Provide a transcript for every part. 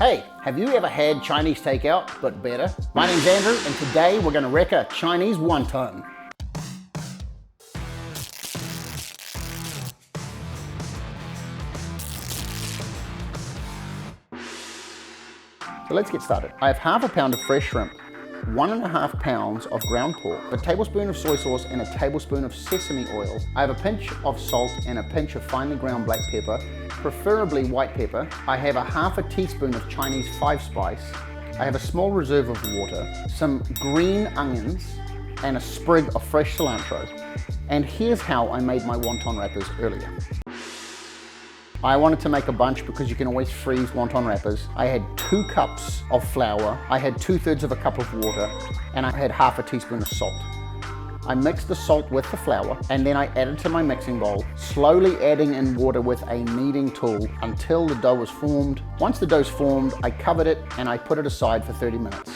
Hey, have you ever had Chinese takeout, but better? My name's Andrew, and today we're gonna Reka Chinese wonton. So let's get started. I have half a pound of fresh shrimp, 1.5 pounds of ground pork, a tablespoon of soy sauce, and a tablespoon of sesame oil. I have a pinch of salt and a pinch of finely ground black pepper, preferably white pepper. I have a half a teaspoon of Chinese 5-spice. I have a small reserve of water, some green onions, and a sprig of fresh cilantro. And here's how I made my wonton wrappers earlier. I wanted to make a bunch because you can always freeze wonton wrappers. I had 2 cups of flour, I had 2/3 of a cup of water, and I had half a teaspoon of salt. I mixed the salt with the flour, and then I added to my mixing bowl, slowly adding in water with a kneading tool until the dough was formed. Once the dough's formed, I covered it and I put it aside for 30 minutes.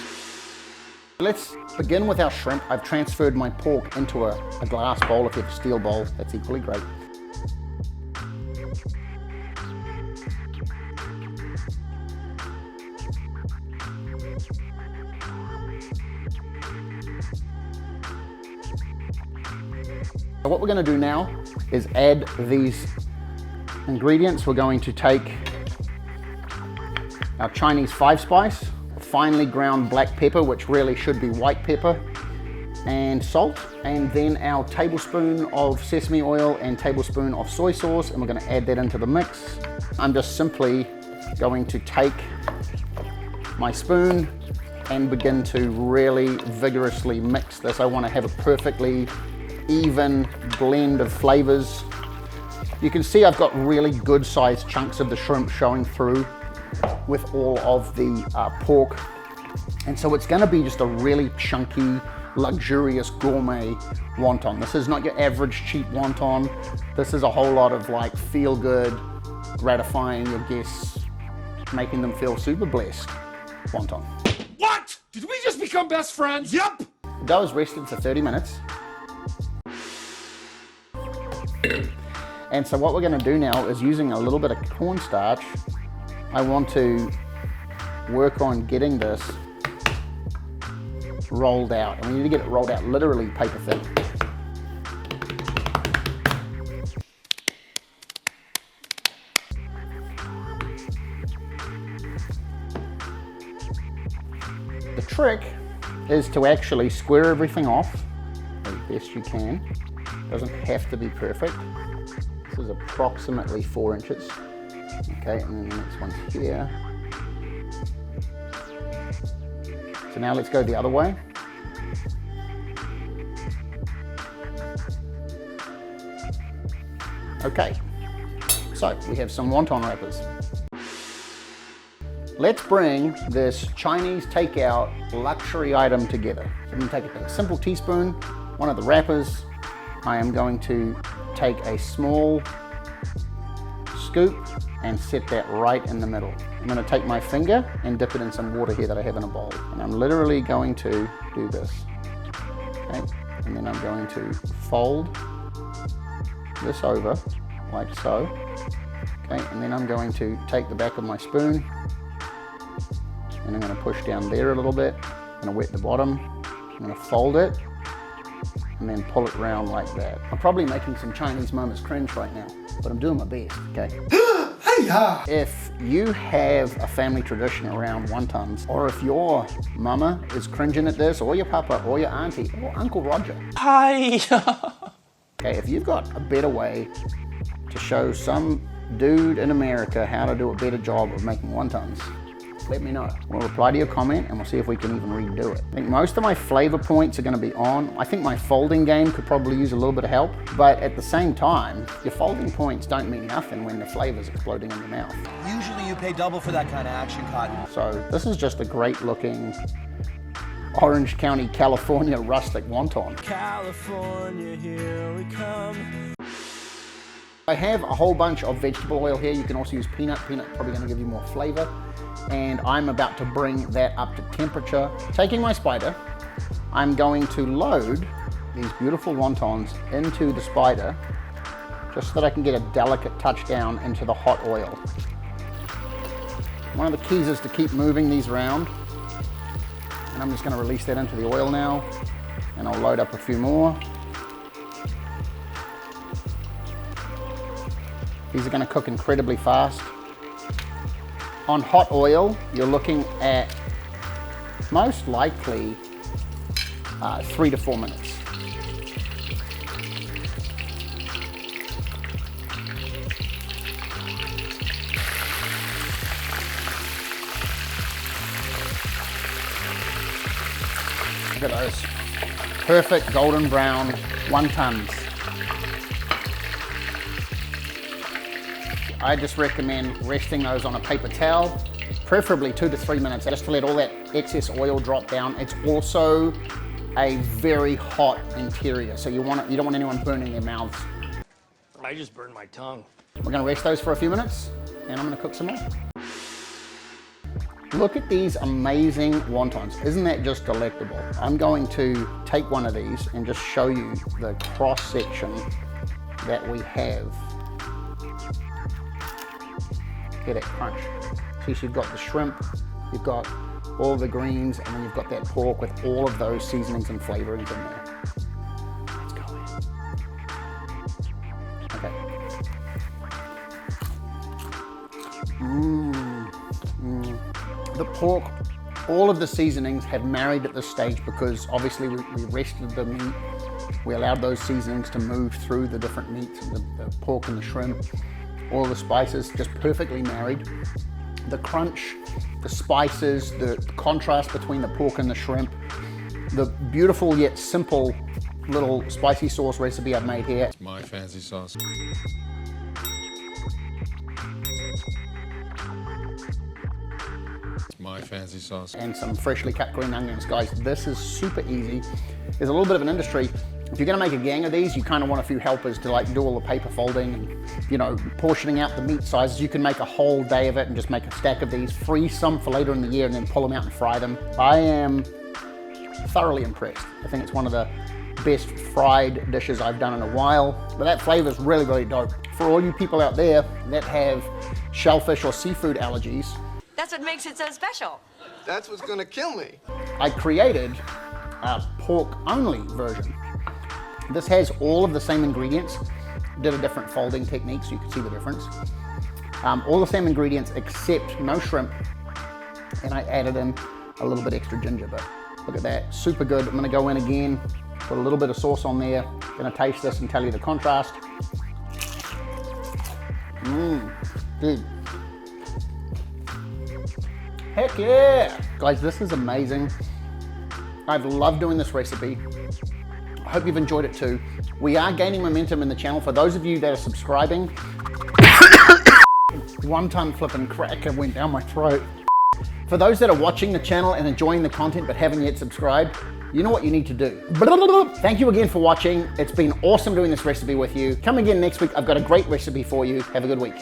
Let's begin with our shrimp. I've transferred my pork into a glass bowl. If you have a steel bowl, that's equally great. So what we're going to do now is add these ingredients. We're going to take our Chinese 5-spice, finely ground black pepper, which really should be white pepper, and salt, and then our tablespoon of sesame oil and tablespoon of soy sauce, and we're going to add that into the mix. I'm just simply going to take my spoon and begin to really vigorously mix this. I want to have a perfectly even blend of flavors. You can see I've got really good sized chunks of the shrimp showing through with all of the pork, and so it's going to be just a really chunky, luxurious gourmet wonton. This is not your average cheap wonton. This is a whole lot of like feel good, gratifying your guests, making them feel super blessed wonton. What? Did we just become best friends? Yep. The dough is rested for 30 minutes. And so what we're going to do now is, using a little bit of cornstarch, I want to work on getting this rolled out. And we need to get it rolled out literally paper thin. The trick is to actually square everything off as best you can. Doesn't have to be perfect. This is approximately 4 inches. Okay, and then the next one's here. So now let's go the other way. Okay, so we have some wonton wrappers. Let's bring this Chinese takeout luxury item together. So I'm going to take a simple teaspoon, one of the wrappers. I am going to take a small scoop and set that right in the middle. I'm going to take my finger and dip it in some water here that I have in a bowl. And I'm literally going to do this. Okay? And then I'm going to fold this over like so. Okay? And then I'm going to take the back of my spoon and I'm going to push down there a little bit. I'm going to wet the bottom. I'm going to fold it and then pull it around like that. I'm probably making some Chinese mamas cringe right now, but I'm doing my best, okay? If you have a family tradition around wontons, or if your mama is cringing at this, or your papa, or your auntie, or Uncle Roger. Hi. Okay, if you've got a better way to show some dude in America how to do a better job of making wontons, let me know. We'll reply to your comment and we'll see if we can even redo it. I think most of my flavor points are going to be on. I think my folding game could probably use a little bit of help, but at the same time, your folding points don't mean nothing when the flavor's exploding in your mouth. Usually you pay double for that kind of action, Cotton. So this is just a great looking Orange County, California rustic wonton. California, here we come. I have a whole bunch of vegetable oil here. You can also use peanut. Peanut probably going to give you more flavor. And I'm about to bring that up to temperature. Taking my spider, I'm going to load these beautiful wontons into the spider just so that I can get a delicate touchdown into the hot oil. One of the keys is to keep moving these around. And I'm just going to release that into the oil now. And I'll load up a few more. These are going to cook incredibly fast. On hot oil, you're looking at most likely 3 to 4 minutes. Look at those. Perfect golden brown wontons. I just recommend resting those on a paper towel, preferably 2 to 3 minutes, just to let all that excess oil drop down. It's also a very hot interior, so you don't want anyone burning their mouths. I just burned my tongue. We're gonna rest those for a few minutes, and I'm gonna cook some more. Look at these amazing wontons. Isn't that just delectable? I'm going to take one of these and just show you the cross section that we have. Get it crunch. So you've got the shrimp, you've got all the greens, and then you've got that pork with all of those seasonings and flavorings in there. Let's go in. Okay. The pork, all of the seasonings have married at this stage because obviously we rested the meat. We allowed those seasonings to move through the different meats, the pork and the shrimp. All the spices just perfectly married. The crunch, the spices, the contrast between the pork and the shrimp, the beautiful yet simple little spicy sauce recipe I've made here. My fancy sauce. My fancy sauce. And some freshly cut green onions. Guys, this is super easy. There's a little bit of an industry. If you're gonna make a gang of these, you kind of want a few helpers to like do all the paper folding and, you know, portioning out the meat sizes. You can make a whole day of it and just make a stack of these, freeze some for later in the year and then pull them out and fry them. I am thoroughly impressed. I think it's one of the best fried dishes I've done in a while, but that flavor is really, really dope. For all you people out there that have shellfish or seafood allergies, that's what makes it so special. That's what's gonna kill me. I created a pork-only version. This has all of the same ingredients. Did a different folding technique so you can see the difference. All the same ingredients except no shrimp, and I added in a little bit extra ginger, but look at that, super good. I'm gonna go in again, put a little bit of sauce on there, gonna taste this and tell you the contrast. Dude. Heck yeah! Guys, this is amazing. I've loved doing this recipe. I hope you've enjoyed it too. We are gaining momentum in the channel. For those of you that are subscribing, wonton flipping cracker went down my throat. For those that are watching the channel and enjoying the content but haven't yet subscribed, you know what you need to do. Thank you again for watching. It's been awesome doing this recipe with you. Come again next week. I've got a great recipe for you. Have a good week.